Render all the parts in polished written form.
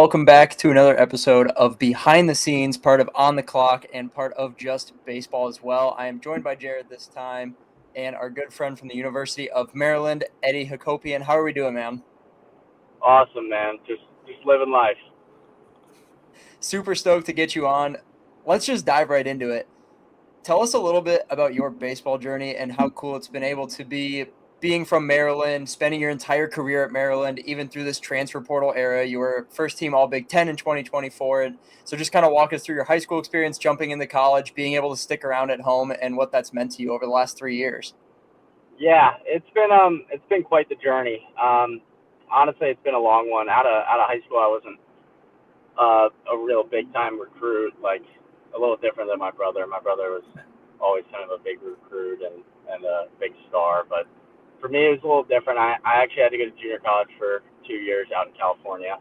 Welcome back to another episode of Behind the Scenes, part of On the Clock and part of Just Baseball as well. I am joined by Jared this time and our good friend from the University of Maryland, Eddie Hacopian. How are we doing, man? Awesome, man. Just living life. Super stoked to get you on. Let's just dive right into it. Tell us a little bit about your baseball journey and how cool it's been able to be being from Maryland, spending your entire career at Maryland, even through this transfer portal era. You were first team All Big Ten in 2024. And so just kind of walk us through your high school experience, jumping into college, being able to stick around at home, and what that's meant to you over the last 3 years. Yeah, it's been quite the journey. Honestly, it's been a long one. Out of high school, I wasn't a real big time recruit. Like a little different than my brother. My brother was always kind of a big recruit and a big star. But for me, it was a little different. I actually had to go to junior college for 2 years out in California.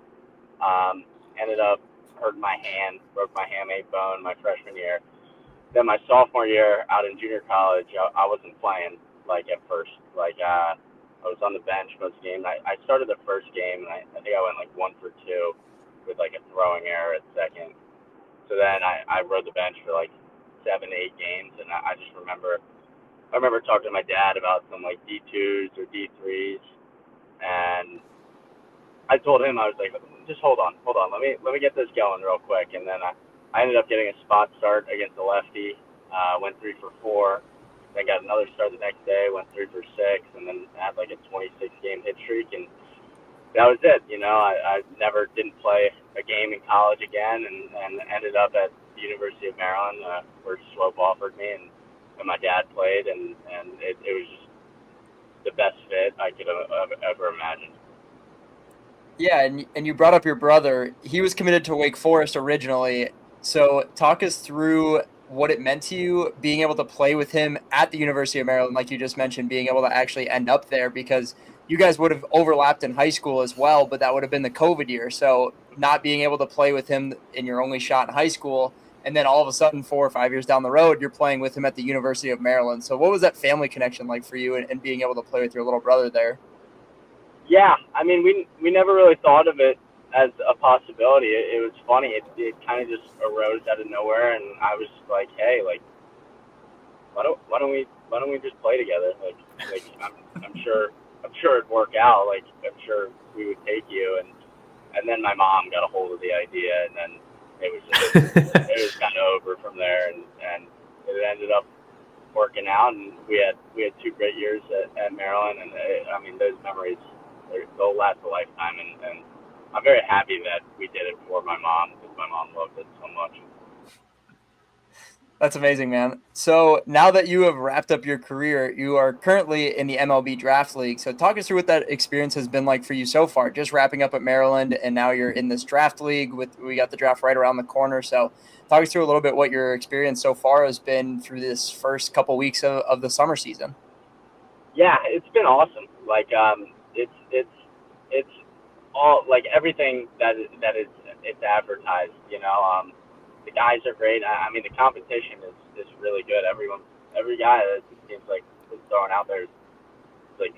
Ended up hurting my hand, broke my hamate bone my freshman year. Then my sophomore year out in junior college, I wasn't playing like at first. I was on the bench most games. I started the first game and I think I went like 1 for 2 with like a throwing error at second. So then I rode the bench for like 7, 8 games, and I just remember talking to my dad about some like D2s or D3s, and I told him, I was like, just hold on, let me get this going real quick, and then I ended up getting a spot start against the lefty, went 3 for 4, then got another start the next day, went 3 for 6, and then had like a 26 game hit streak, and that was it. I never didn't play a game in college again, and ended up at the University of Maryland, where Swope offered me, and my dad played, and it was just the best fit I could have ever imagined. Yeah, and you brought up your brother. He was committed to Wake Forest originally. So talk us through what it meant to you being able to play with him at the University of Maryland, like you just mentioned, being able to actually end up there because you guys would have overlapped in high school as well, but that would have been the COVID year. So not being able to play with him in your only shot in high school, and then all of a sudden 4 or 5 years down the road, you're playing with him at the University of Maryland. So what was that family connection like for you and being able to play with your little brother there? Yeah, I mean, we never really thought of it as a possibility. It was funny. It kind of just arose out of nowhere, and I was like, hey, like, why don't we just play together? Like I'm sure it'd work out. Like I'm sure we would take you, and then my mom got a hold of the idea, and then it was just it was kind of over from there, and it ended up working out, and we had 2 great years at Maryland, and I mean those memories they'll last a lifetime, and I'm very happy that we did it for my mom because my mom loved it so much. That's amazing, man. So now that you have wrapped up your career, you are currently in the MLB Draft League. So talk us through what that experience has been like for you so far. Just wrapping up at Maryland, and now you're in this draft league. We got the draft right around the corner. So talk us through a little bit what your experience so far has been through this first couple weeks of the summer season. Yeah, it's been awesome. Like it's all like everything that is it's advertised. The guys are great. I mean, the competition is really good. Every guy that it seems like is throwing out there is like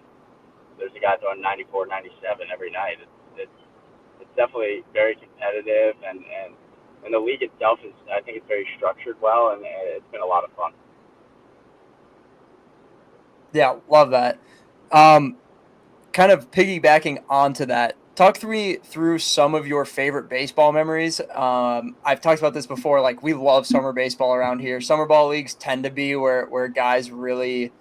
there's a guy throwing 94, 97 every night. It's definitely very competitive, and the league itself is, I think, it's very structured well, and it's been a lot of fun. Yeah, love that. Um, Kind of piggybacking onto that, talk through some of your favorite baseball memories. I've talked about this before. Like we love summer baseball around here. Summer ball leagues tend to be where guys really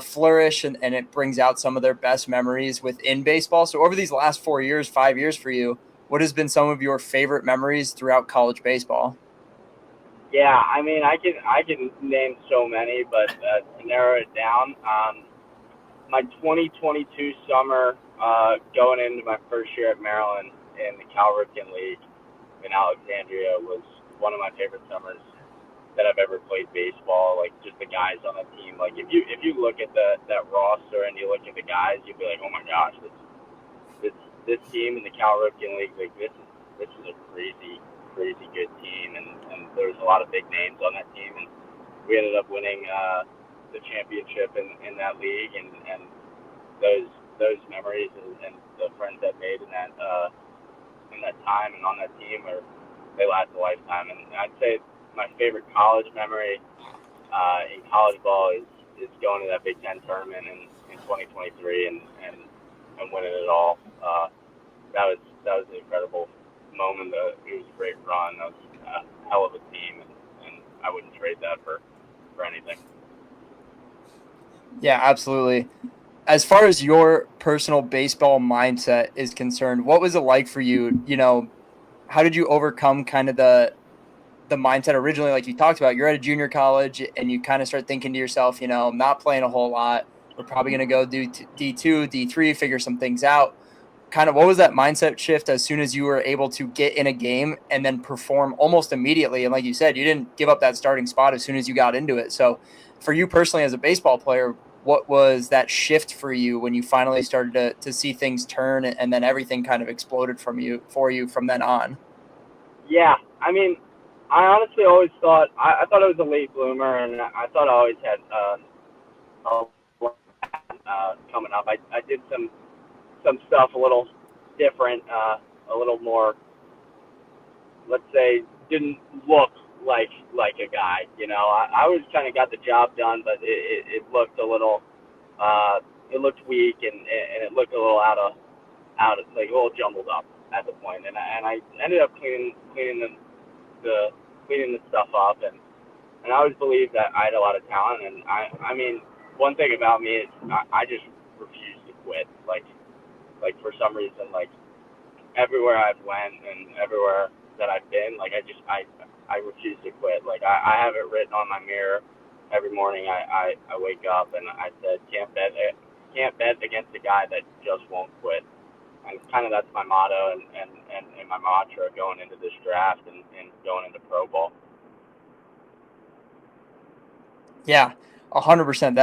flourish and it brings out some of their best memories within baseball. So over these last 4 years, 5 years for you, what has been some of your favorite memories throughout college baseball? Yeah, I mean, I can name so many, but to narrow it down, my 2022 summer, going into my first year at Maryland in the Cal Ripken League in Alexandria was one of my favorite summers that I've ever played baseball. Like just the guys on the team. Like if you look at that roster and you look at the guys, you'd be like, oh my gosh, this this team in the Cal Ripken League, like this is a crazy good team, and there's a lot of big names on that team, and we ended up winning the championship in that league, and those memories and the friends that made in in that time and on that team, or they last a lifetime. And I'd say my favorite college memory in college ball is going to that Big Ten tournament in 2023 and winning it all. That was an incredible moment. It was a great run. That was a hell of a team, and I wouldn't trade that for anything. Yeah, absolutely. As far as your personal baseball mindset is concerned, what was it like for you? How did you overcome kind of the mindset originally, like you talked about? You're at a junior college and you kind of start thinking to yourself, I'm not playing a whole lot. We're probably going to go do D2, D3, figure some things out. Kind of what was that mindset shift as soon as you were able to get in a game and then perform almost immediately? And like you said, you didn't give up that starting spot as soon as you got into it. So for you personally as a baseball player, what was that shift for you when you finally started to see things turn and then everything kind of exploded for you from then on? Yeah, I mean, I honestly always thought I thought I was a late bloomer, and I thought I always had a coming up. I did some stuff a little different, a little more, let's say, didn't look like a guy. I always kind of got the job done, but it looked a little, it looked weak, and it looked a little out of like a little jumbled up at the point, and I ended up cleaning the stuff up, and I always believed that I had a lot of talent, and I mean, one thing about me is I just refuse to quit. Like for some reason, like everywhere I've went and everywhere that I've been, like I refuse to quit. Like I have it written on my mirror every morning. I wake up and I said can't bet against a guy that just won't quit. And kind of that's my motto and my mantra going into this draft and going into pro ball. Yeah, 100%.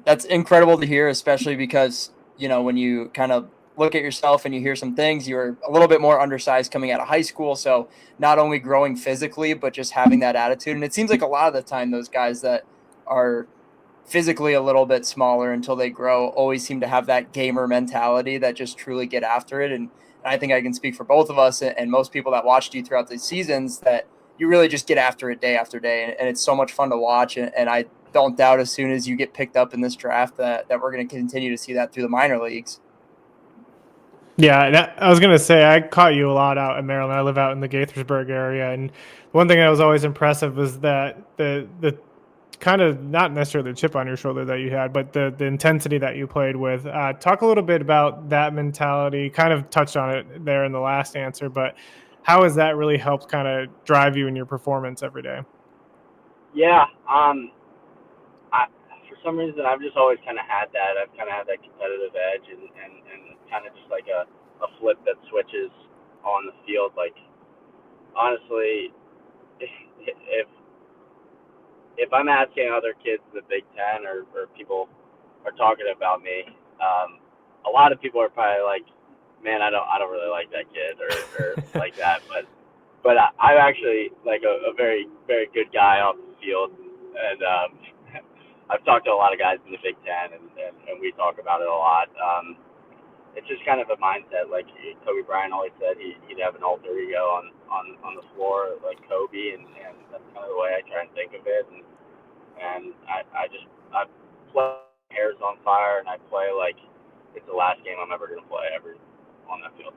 That's incredible to hear, especially because when you kind of look at yourself and you hear some things, you're a little bit more undersized coming out of high school. So not only growing physically, but just having that attitude. And it seems like a lot of the time those guys that are physically a little bit smaller until they grow always seem to have that gamer mentality that just truly get after it. And I think I can speak for both of us and most people that watched you throughout the seasons that you really just get after it day after day. And it's so much fun to watch. And I don't doubt as soon as you get picked up in this draft that we're going to continue to see that through the minor leagues. Yeah, I was gonna say I caught you a lot out in Maryland. I live out in the Gaithersburg area, and one thing that was always impressive was that the kind of not necessarily the chip on your shoulder that you had, but the intensity that you played with. Talk a little bit about that mentality. Kind of touched on it there in the last answer, but how has that really helped kind of drive you in your performance every day? Yeah, I, for some reason I've just always kind of had that. I've kind of had that competitive edge and kind of just like a flip that switches on the field. Like honestly, if if I'm asking other kids in the Big Ten or people are talking about me, a lot of people are probably like, "Man, I don't really like that kid," or like that. But I'm actually like a very very good guy off the field, and I've talked to a lot of guys in the Big Ten, and we talk about it a lot. It's just kind of a mindset. Like Kobe Bryant always said, he'd have an alter ego on the floor like Kobe, and that's kind of the way I try and think of it. And I play hairs on fire, and I play like it's the last game I'm ever gonna play ever on that field.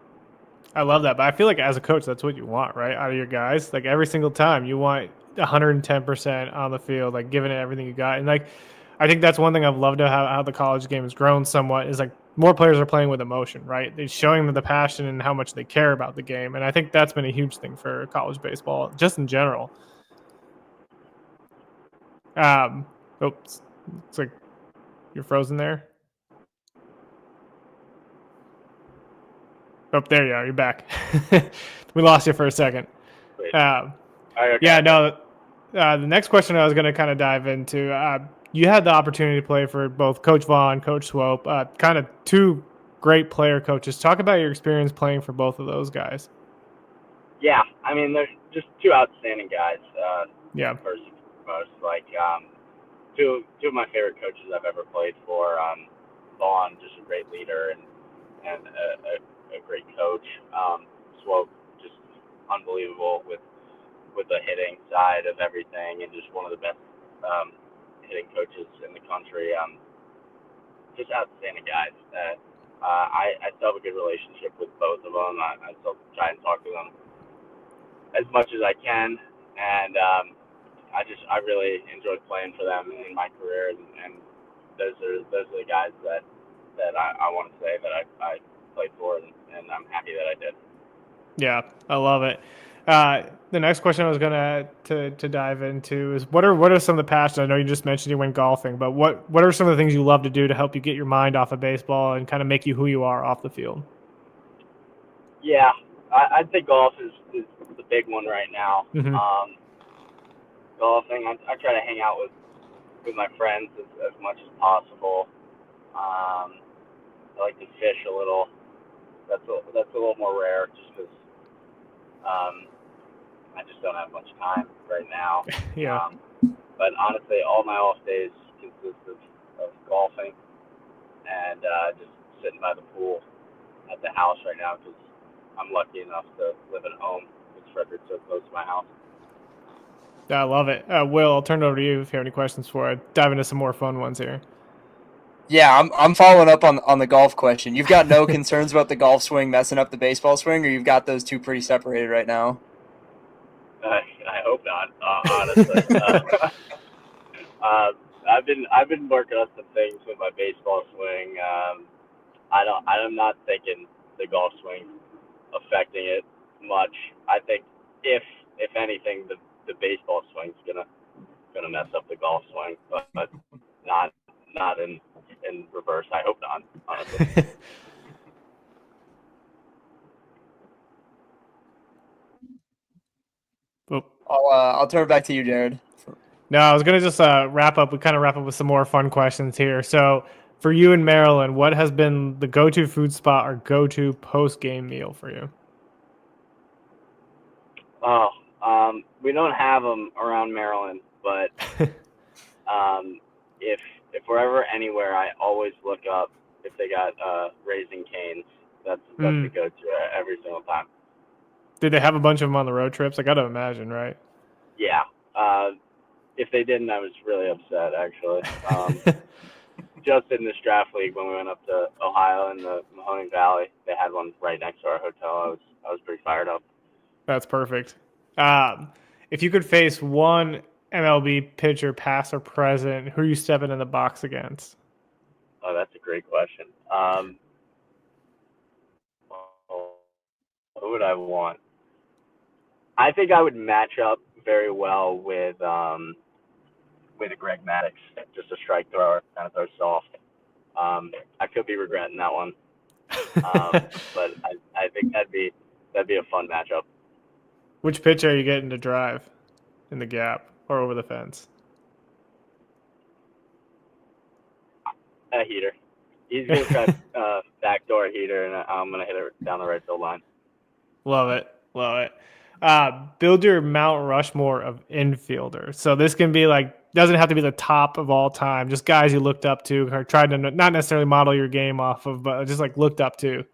I love that, but I feel like as a coach, that's what you want, right? Out of your guys, like every single time, you want 110% on the field, like giving it everything you got. And like, I think that's one thing I've loved how the college game has grown somewhat is like more players are playing with emotion, right? They're showing them the passion and how much they care about the game, and I think that's been a huge thing for college baseball, just in general. Oops, it's like you're frozen there. Oh, there you are. You're back. We lost you for a second. Wait, Um, okay. yeah, no. The next question I was going to kind of dive into, you had the opportunity to play for both Coach Vaughn, Coach Swope, kind of two great player coaches. Talk about your experience playing for both of those guys. Yeah, I mean, there's just two outstanding guys. Yeah. First and foremost, like two of my favorite coaches I've ever played for. Vaughn, just a great leader and a great coach. Swope, just unbelievable with the hitting side of everything, and just one of the best hitting coaches in the country. Just outstanding guys. I still have a good relationship with both of them. I still try and talk to them as much as I can, and I really enjoyed playing for them in my career, and those are the guys that I want to say that I played for, and I'm happy that I did. Yeah, I love it. The next question I was gonna to dive into is what are some of the passions? I know you just mentioned you went golfing, but what are some of the things you love to do to help you get your mind off of baseball and kind of make you who you are off the field? Yeah, I'd say golf is the big one right now. Mm-hmm. Golfing, I try to hang out with my friends as much as possible. I like to fish a little. That's a little more rare, just because I just don't have much time right now. Yeah. But honestly, all my off days consist of golfing and just sitting by the pool at the house right now, because I'm lucky enough to live at home. It's Frederick, so close to my house. I love it. Will, I'll turn it over to you if you have any questions for it. Dive into some more fun ones here. Yeah, I'm following up on the golf question. You've got no concerns about the golf swing messing up the baseball swing, or you've got those two pretty separated right now? I hope not, honestly. I've been working on some things with my baseball swing. I'm not thinking the golf swing affecting it much. I think if anything, the baseball swing's gonna mess up the golf swing, but not in reverse. I hope not, honestly. Oh. I'll turn it back to you, Jared. No, I was gonna just wrap up. We kind of wrap up with some more fun questions here. So, for you in Maryland, what has been the go-to food spot or go-to post-game meal for you? Oh, we don't have them around Maryland, but if we're ever anywhere, I always look up if they got Raising Cane's. That's the go-to every single time. Did they have a bunch of them on the road trips? I got to imagine, right? Yeah. If they didn't, I was really upset, actually. Just in this draft league, when we went up to Ohio in the Mahoning Valley, they had one right next to our hotel. I was pretty fired up. That's perfect. If you could face one MLB pitcher, past or present, who are you stepping in the box against? Oh, that's a great question. Who would I want? I think I would match up very well with a Greg Maddux, just a strike thrower, kind of throws soft. I could be regretting that one, but I think that'd be a fun matchup. Which pitcher are you getting to drive in the gap or over the fence? A heater. He's gonna try backdoor heater, and I'm gonna hit it down the right field line. Love it. Love it. Build your Mount Rushmore of infielders. So this can be like, doesn't have to be the top of all time, just guys you looked up to or tried to not necessarily model your game off of, but just like looked up to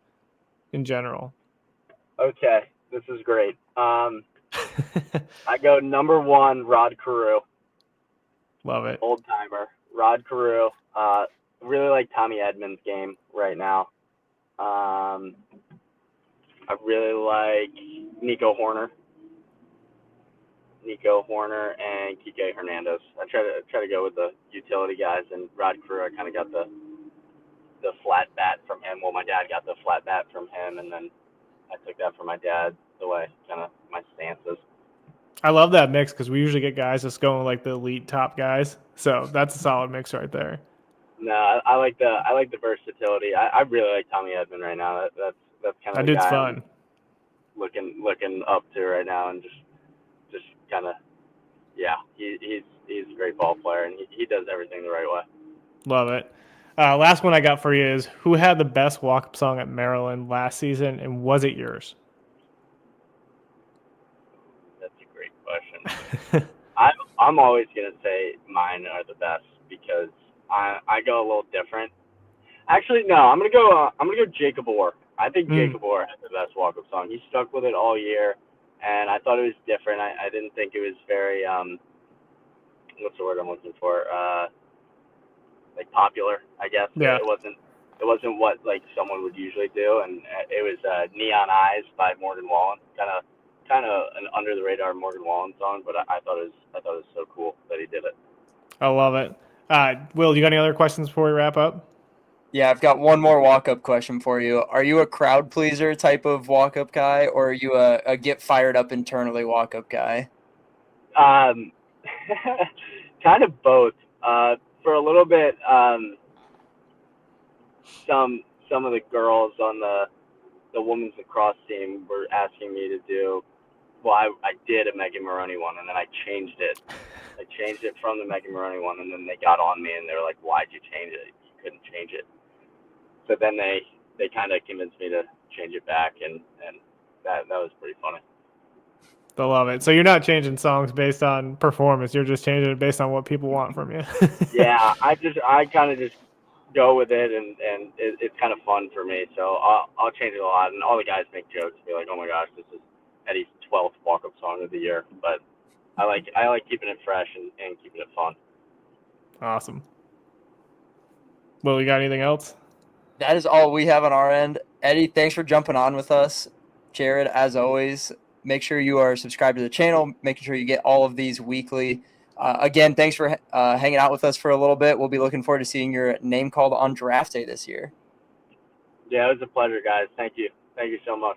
in general. Okay, this is great. I go number 1, Rod Carew. Love it. Old timer. Rod Carew. Really like Tommy Edmonds' game right now. I really like Nico Horner and Kike Hernandez. I try to go with the utility guys, and Rod Carew, I kind of got the flat bat from him. Well, my dad got the flat bat from him, and then I took that from my dad, the way kind of my stances. I love that mix because we usually get guys just going like the elite top guys. So that's a solid mix right there. No, I like the versatility. I really like Tommy Edman right now. That's kind of that the dude's guy fun. I'm looking up to right now, and just kind of, yeah, he's a great ball player, and he does everything the right way. Love it. Last one I got for you is, who had the best walk-up song at Maryland last season, and was it yours? That's a great question. I'm always gonna say mine are the best because I go a little different. Actually, no, I'm gonna go Jacob Orr. I think Jacob Orr has the best walk-up song. He stuck with it all year, and I thought it was different. I didn't think it was very what's the word I'm looking for? Like popular, I guess. Yeah. It wasn't what like someone would usually do, and it was Neon Eyes by Morgan Wallen, kind of an under the radar Morgan Wallen song, but I thought it was so cool that he did it. I love it. Will, you got any other questions before we wrap up? Yeah, I've got one more walk-up question for you. Are you a crowd pleaser type of walk-up guy, or are you a get fired up internally walk-up guy? Kind of both. For a little bit, some of the girls on the women's lacrosse team were asking me to do. Well, I did a Megan Maroney one, and then I changed it. I changed it from the Megan Maroney one, and then they got on me, and they were like, "Why'd you change it? You couldn't change it." So then they kind of convinced me to change it back, and that was pretty funny. I love it. So you're not changing songs based on performance. You're just changing it based on what people want from you. Yeah, I kind of just go with it, and it's kind of fun for me. So I'll change it a lot, and all the guys make jokes, be like, "Oh my gosh, this is Eddie's 12th walk-up song of the year." But I like keeping it fresh and keeping it fun. Awesome. Will, you got anything else? That is all we have on our end. Eddie, thanks for jumping on with us. Jared, as always, make sure you are subscribed to the channel, making sure you get all of these weekly. Again, thanks for hanging out with us for a little bit. We'll be looking forward to seeing your name called on draft day this year. Yeah, it was a pleasure, guys. Thank you so much.